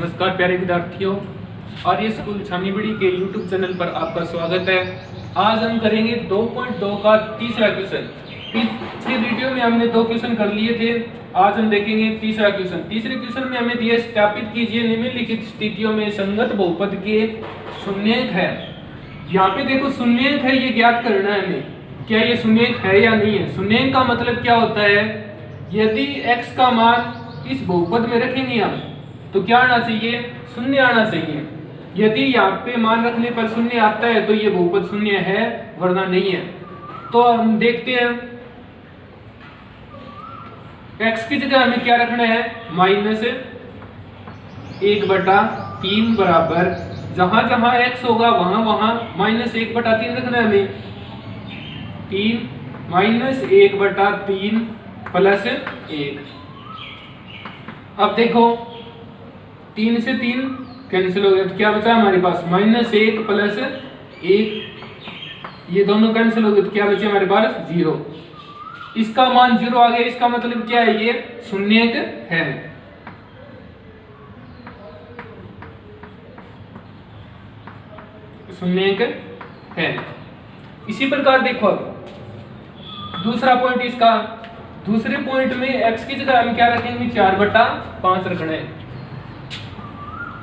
नमस्कार प्यारे विद्यार्थियों, आर्य स्कूल छानीबड़ी के YouTube चैनल पर आपका स्वागत है। आज हम करेंगे 2.2 का तीसरा क्वेश्चन। पिछले वीडियो में हमने 2 क्वेश्चन कर लिए थे, आज हम देखेंगे तीसरा क्वेश्चन। तीसरे क्वेश्चन में हमें दिया सत्यापित कीजिए निम्नलिखित स्थितियों में संगत बहुपद के शून्यक है। यहाँ पे देखो शून्यक है, ये ज्ञात करना है हमें, क्या ये शून्यक है या नहीं है। शून्यक का मतलब क्या होता है, यदि x का मान इस बहुपद में रखेंगे हम तो क्या आना चाहिए, शून्य आना चाहिए। यदि यहाँ पे मान रखने पर शून्य आता है तो ये बहुपद शून्य है, वरना नहीं है। तो हम देखते हैं x की जगह हमें क्या रखना है, -1/3 बराबर जहां जहां x होगा वहां वहां -1/3 रखना है हमें। 3 -1/3 प्लस 1। अब देखो 3 से 3 कैंसिल हो गया तो क्या बचा हमारे पास, -1 प्लस 1, ये दोनों कैंसिल हो गए तो क्या बचे हमारे पास 0। इसका मान 0 आ गया, इसका मतलब क्या है, ये शून्यक है। शून्यक है। इसी प्रकार देखो अब दूसरा पॉइंट इसका, दूसरे पॉइंट में x की जगह हम क्या रखेंगे, 4/5 रखना है।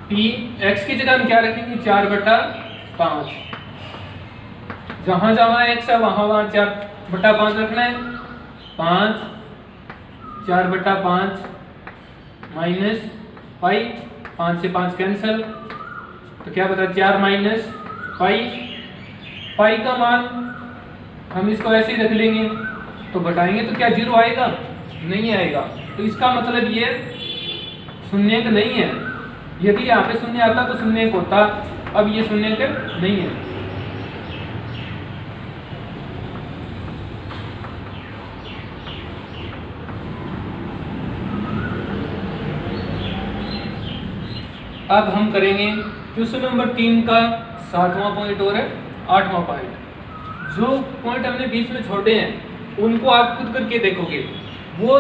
x की जगह हम क्या रखेंगे, 4/5। जहां जहां x है वहां वहां 4/5 रखना है। 5 4/5 माइनस पाई, 5 से 5 कैंसिल तो क्या बता 4 माइनस पाई। पाई का मान हम इसको ऐसे ही रख लेंगे, तो घटाएंगे तो क्या 0 आएगा, नहीं आएगा। तो इसका मतलब ये शून्यक नहीं है। यदि यहाँ पे शून्य आता तो शून्यक होता, अब ये शून्यक नहीं है। अब हम करेंगे क्वेश्चन नंबर 3 का 7वां पॉइंट और 8वां पॉइंट। जो पॉइंट हमने बीच में छोड़े हैं उनको आप खुद करके देखोगे, वो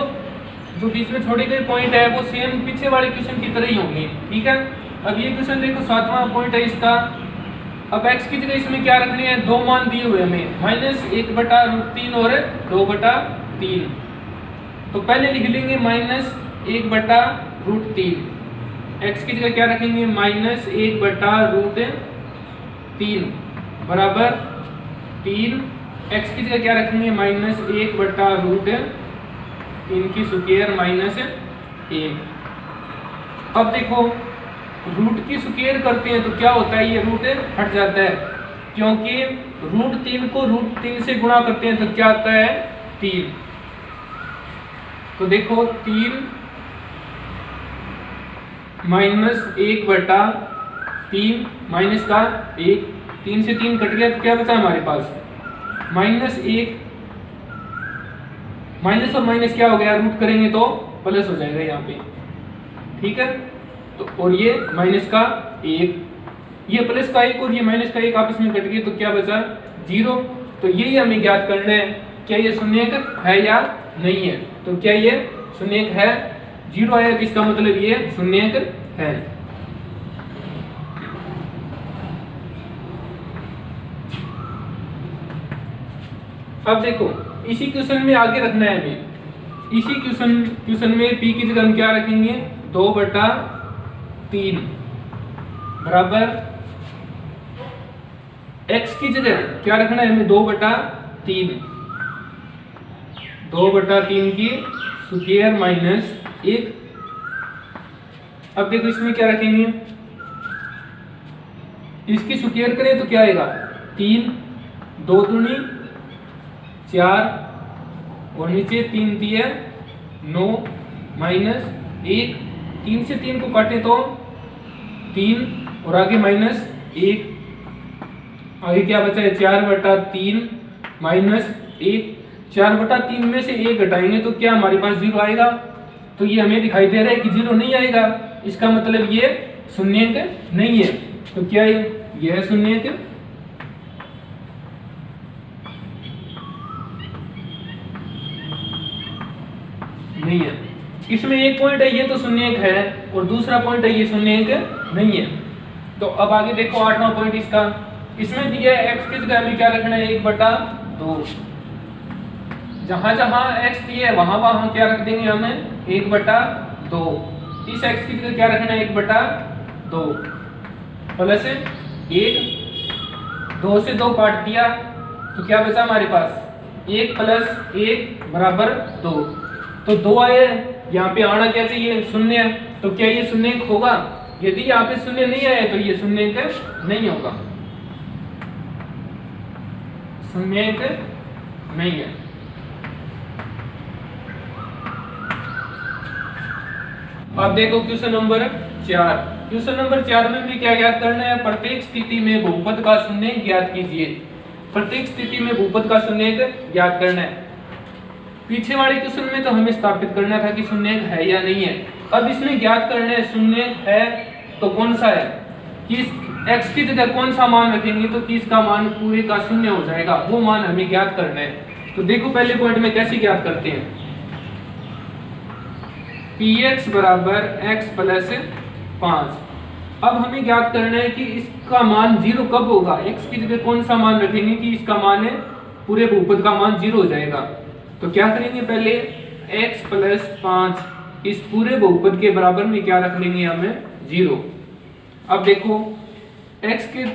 जो बीच में छोड़े गए पॉइंट है वो सेम पीछे वाले क्वेश्चन की तरह ही होंगे, ठीक है। अब ये क्वेश्चन देखो 7वां पॉइंट है इसका। अब x की जगह इसमें क्या रखने हैं, 2 मान दिए हुए हमें, -1/√3 और 2/3। तो पहले लिख लेंगे -1/√3। x की जगह क्या रखेंगे, -1/√3 बराबर 3। x की जगह क्या रखेंगे, -1/√3 की स्क्वायर -1। अब देखो रूट की स्क्वायर करते हैं तो क्या होता है, ये रूट हट जाता है, क्योंकि √3 को √3 से गुणा करते हैं तो क्या आता है 3। तो देखो 3 -1/3 माइनस का 1, 3 से 3 कट गया तो क्या बचा हमारे पास -1। माइनस और माइनस क्या हो गया, रूट करेंगे तो प्लस हो जाएगा यहाँ पे, ठीक है। तो और ये माइनस का 1, ये प्लस का 1 और ये माइनस का 1 आपस में कट गए तो क्या बचा 0। तो यही हमें ज्ञात करना है, क्या ये शून्यक है या नहीं है। तो क्या ये शून्यक है, 0 आया तो इसका मतलब ये शून्यक है। अब देखो इसी क्वेश्चन में आगे रखना है हमें, इसी क्वेश्चन में p की जगह हम क्या रखेंगे, 2/3 बराबर x की जगह क्या रखना है हमें, 2/3 की स्क्वायर -1। अब देखो इसमें क्या रखेंगे, इसकी स्क्वायर करें तो क्या आएगा 3, 2 दूनी 4 और नीचे 3 दिए 9 -1। 3 से 3 को काटे तो 3 और आगे -1, आगे क्या बचा है 4/3 -1। 4/3 में से 1 घटाएंगे तो क्या हमारे पास 0 आएगा। तो ये हमें दिखाई दे रहा है कि 0 नहीं आएगा, इसका मतलब ये शून्यक नहीं है। तो क्या यह शून्यक नहीं है। इसमें एक पॉइंट है ये तो शून्य एक है और दूसरा पॉइंट है ये शून्य एक नहीं है। तो अब आगे देखो 8वां पॉइंट इसका, इसमें दिया है x की जगह हमें क्या रखना है 1/2। जहां जहां x दिया है वहां वहां क्या रख देंगे हमें 1/2। इस x की जगह क्या रखना है 1/2 प्लस 1, 2 से 2 काट दिया तो क्या बचा हमारे पास 1 + 1 = 2। तो 2 आए, यहाँ पे आना क्या चाहिए शून्य, तो क्या ये शून्य एक होगा? यदि यहाँ पे शून्य नहीं आए तो ये शून्य एक नहीं होगा, शून्य एक नहीं है। अब देखो क्वेश्चन नंबर 4। क्वेश्चन नंबर 4 में भी क्या ज्ञात करना है? प्रत्येक स्थिति में बहुपद का शून्य ज्ञात कीजिए। प्रत्येक स्थिति में बहुपद का शून्य ज्ञात करना है। पीछे वाले क्वेश्चन में तो हमें स्थापित करना था कि शून्य है या नहीं है। अब इसमें ज्ञात करना है शून्य है तो कौन सा है, किस x की जगह कौन सा मान रखेंगे तो किसका मान पूरे का शून्य हो जाएगा, वो मान हमें ज्ञात करना है। तो देखो पहले पॉइंट में कैसे ज्ञात करते हैं, px = x + 5। अब हमें ज्ञात करना है कि इसका मान 0 कब होगा, x की जगह कौन सा मान रखेंगे कि इसका मान है पूरे बहुपद का मान 0 हो जाएगा। तो क्या करेंगे, पहले x + 5 इस पूरे बहुपद के बराबर में क्या रख लेंगे हमें 0। अब देखो x के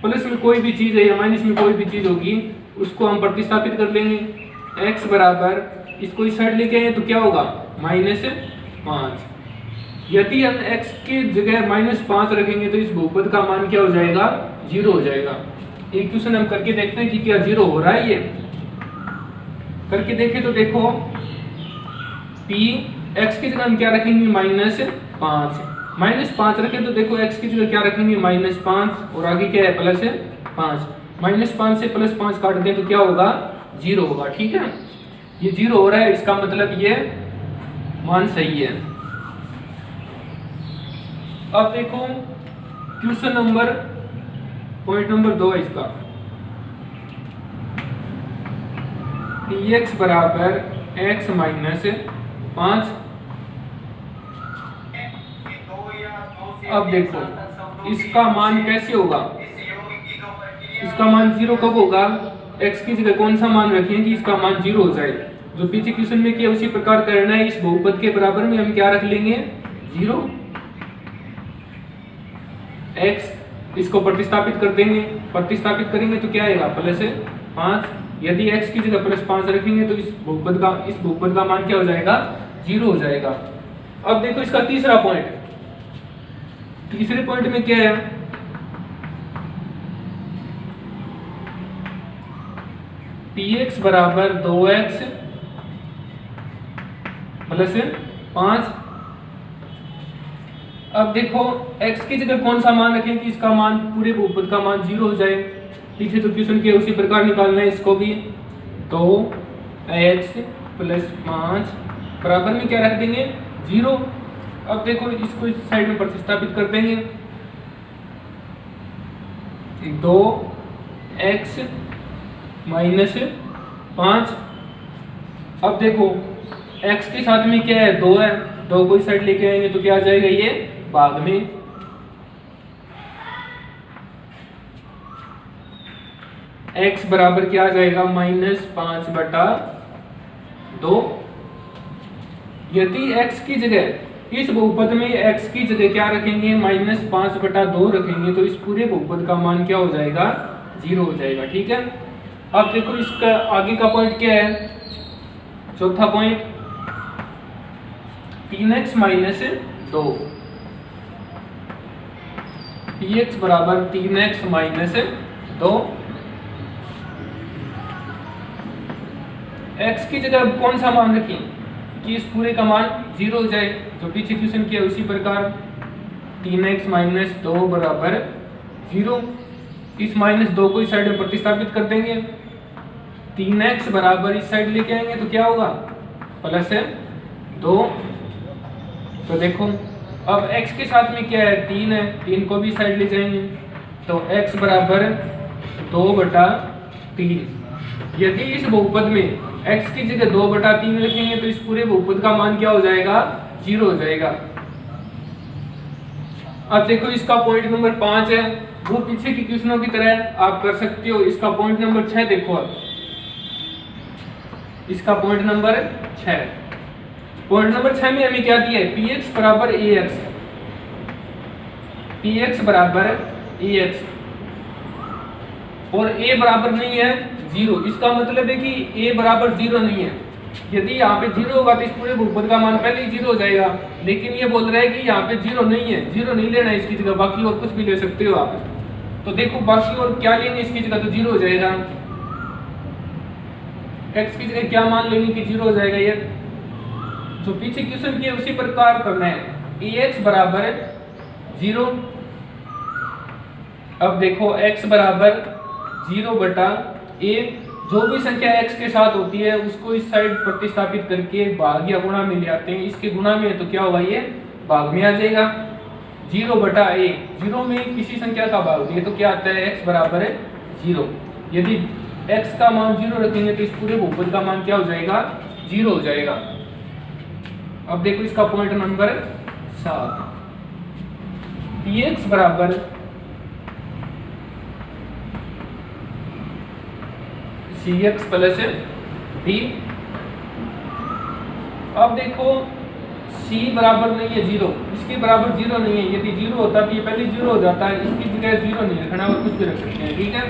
प्लस में कोई भी चीज है या माइनस में कोई भी चीज होगी उसको हम प्रतिस्थापित कर लेंगे। x बराबर इसको इस साइड लेके आए तो क्या होगा -5। यदि हम x की जगह -5 रखेंगे तो इस बहुपद का मान क्या हो जाएगा 0 हो जाएगा। एक क्वेश्चन हम करके देखते हैं कि क्या 0 हो रहा है। ये करके देखें तो देखो p x की जगह हम क्या रखेंगे -5 रखें तो देखो x की जगह क्या रखेंगे -5 और आगे क्या है +5। -5 से +5 काट दें तो क्या होगा 0 होगा। ठीक है, ये 0 हो रहा है, इसका मतलब ये मान सही है। अब देखो क्वेश्चन नंबर पॉइंट नंबर 2 है इसका, px = x - 5। अब देखो इसका मान कैसे होगा, इसका मान 0 कब होगा, x की जगह कौन सा मान रखें कि इसका मान 0 हो जाए। जो पीछे क्वेश्चन में किया उसी प्रकार करना है। इस बहुपद के बराबर में हम क्या रख लेंगे 0, x इसको प्रतिस्थापित कर देंगे, प्रतिस्थापित करेंगे तो क्या आएगा +5। यदि x की जगह +5 रखेंगे तो इस बहुपद का मान क्या हो जाएगा 0 हो जाएगा। अब देखो इसका तीसरा पॉइंट, तीसरे पॉइंट में क्या है, px = 2x + 5। अब देखो x की जगह कौन सा मान रखें कि इसका मान पूरे बहुपद का मान 0 हो जाए। पीछे तो क्वेश्चन के उसी प्रकार निकालना है इसको भी। तो x + 5 बराबर में क्या रख देंगे 0। अब देखो इसको इस साइड में प्रतिस्थापित कर देंगे, 2x - 5। अब देखो x के साथ में क्या है 2 है, 2 को इस साइड लेके आएंगे तो क्या आ जाएगा ये भाग में। x बराबर क्या आ जाएगा -5/2। यदि x की जगह इस बहुपद में x की जगह क्या रखेंगे -5/2 रखेंगे तो इस पूरे बहुपद का मान क्या हो जाएगा 0 हो जाएगा। ठीक है, अब देखो इसका आगे का पॉइंट क्या है, चौथा point 3x - 2। px = 3x - 2। x की जगह कौन सा मान रखें कि इस पूरे का मान 0 हो जाए। जो पीछे क्वेश्चन किया उसी प्रकार 3x - 2 = 0। इस -2 को इस साइड में प्रतिस्थापित कर देंगे, 3x बराबर इस साइड लेके आएंगे तो क्या होगा +2। तो देखो अब x के साथ में क्या है 3 है, 3 को भी साइड ले जाएंगे तो x = 2/3। यदि इस बहुपद में x की जगह 2/3 रखेंगे तो इस पूरे बहुपद का मान क्या हो जाएगा, 0 हो जाएगा। अब देखो इसका पॉइंट नंबर 5 है, वो पीछे की क्वेश्चनों की तरह आप कर सकते हो। इसका पॉइंट नंबर 6 देखो, अब इसका पॉइंट नंबर 6, पॉइंट नंबर 6 में हमें क्या दिया है, px बराबर ax, px बराबर ax और a बराबर नहीं है 0। इसका मतलब है कि a बराबर 0 नहीं है। यदि यहाँ पे 0 होगा तो इस पूरे बहुपद का मान पहले ही 0 हो जाएगा, लेकिन ये बोल रहा है कि यहाँ पे 0 नहीं है, 0 नहीं लेना है इसकी जगह, बाकी और कुछ भी ले सकते हो आप। तो देखो बाकी और क्या लेंगे इसकी जगह, तो 0 हो जाएगा। x की जगह क्या मान लेंगे कि 0 हो जाएगा। ये जो पीछे क्वेश्चन किया उसी प्रकार करना है, ax बराबर 0। अब देखो x बराबर 0/a, जो भी संख्या x के साथ होती है उसको इस साइड प्रतिस्थापित करके भाग या गुणा में ले आते हैं। इसके गुणा में है तो क्या होगा, ये भाग में आ जाएगा। 0/a, 0 में किसी संख्या का भाग दिए तो क्या आता है, x बराबर 0। यदि x का मान 0 रखेंगे तो इस पूरे बहुपद का मान क्या हो जाएगा, 0 हो जाएगा। अब देखो इसका पॉइंट नंबर 7, px बराबर cx प्लस d। अब देखो c बराबर नहीं है 0, इसके बराबर 0 नहीं है। यदि 0 होता तो ये पहले 0 हो जाता है, इसकी जगह 0 नहीं रखना और कुछ भी रख सकते हैं, ठीक है।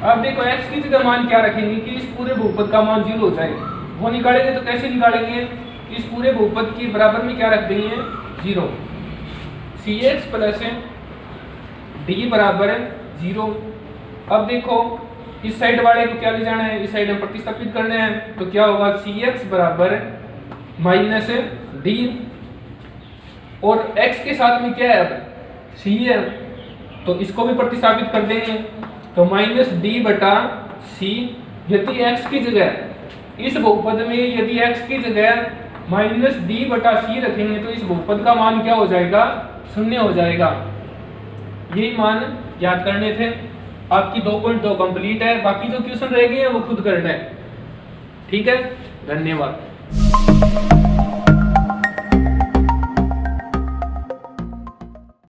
अब देखो x की जगह मान क्या रखेंगे कि इस पूरे बहुपद का मान 0 हो जाए। वो निकालेंगे तो कैसे निकालेंगे, इस पूरे बहुपद के बराबर में क्या रख देंगे, 0। cx प्लस d बराबर 0। अब देखो इस साइड वाले को क्या ले जाना है, इस साइड में प्रतिस्थापित करना है तो क्या होगा, cx बराबर माइनस d, और x के साथ में क्या है, अब c है तो इसको भी प्रतिस्थापित कर देंगे तो -d/c। यदि x की जगह इस बहुपद में यदि x की जगह -d/c रखेंगे तो इस बहुपद का मान क्या हो जाएगा, 0 हो जाएगा। यही मान याद करने थे। आपकी 2.2 कंप्लीट है, बाकी जो क्वेश्चन रह गए हैं वो खुद करना है, ठीक है। धन्यवाद।